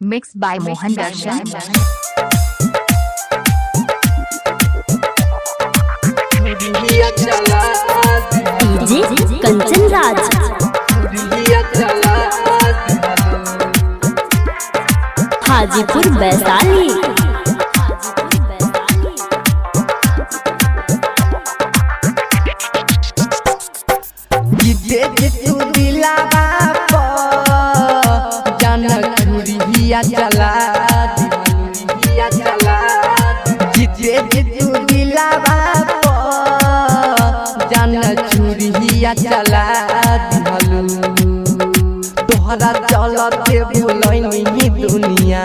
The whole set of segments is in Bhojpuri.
Mixed by Mohan Darshan. DJ Kanchan Raj Hajipur Vaishali. चला जीते तू दिलावा जान चूड़िया चला दिहलू तोहरा चलते भूलनी दुनिया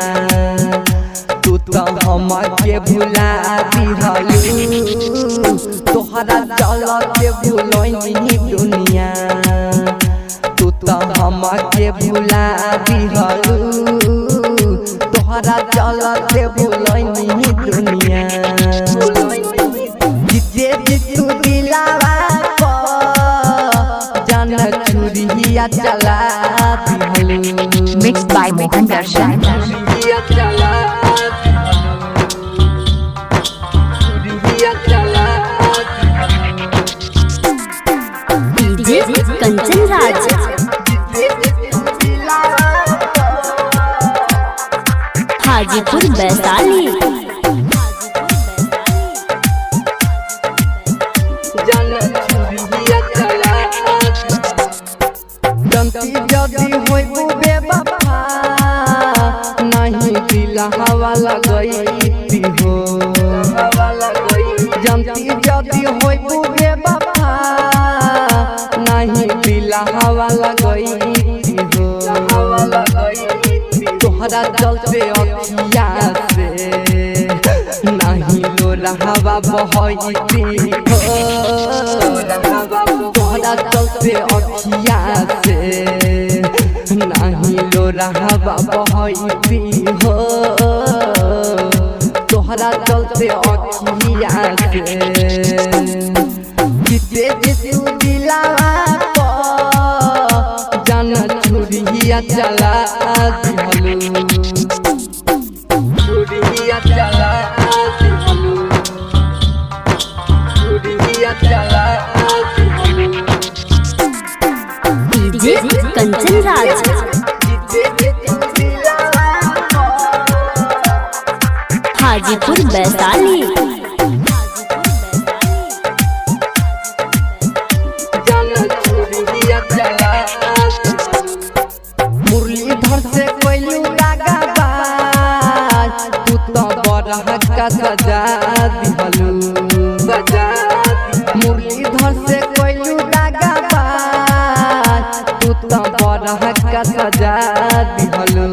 तू तो हमके भुला दिहलू तोहरा चलते भूलनी दुनिया तू तो हमके भुला दिहलू तोहरा चलते भूलनी दुनिया जीते तू दिलावा जान चूड़िया चला दिहलू। Mixed by Mohan Darshan. DJ Kanchan Raj Hajipur Vaishali. जंती जदी होई बुबे बापा नहीं दिला हवा लगई हो जंती जदी होई बुबे बापा नहीं दिला हवा लगई हो तोहरा चलते अखिया से नहीं लोला हवा बहई हो तोहरा चलते अखिया से नहीं लोला हवा बहई हो तोहरा चलते अखिया से जीते तू दिलावा जान चूड़िया चला दिहलू चूड़िया चला दिहलू चूड़िया चला डीजे कंचन राज हाजीपुर वैशाली। मुरलीधर से कोई दागा बाज तू तो बड़ा का सजा दिहलू मुरलीधर से कोई दागा बाज तू तो बड़ा का सजा दिहलू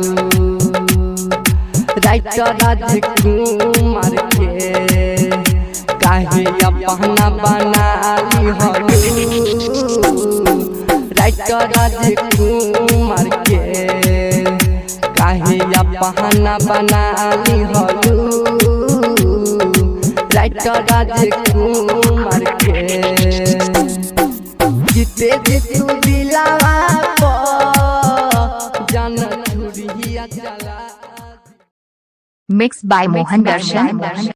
राइटर राजकुमार के काहे अपना बना लिहलू राइटर राजकुमार के काहे अपना बना लिहलू राइटर राजकुमार के जीते तू दिलावा जान चूड़िया चला। Mixed by Mohan Darshan.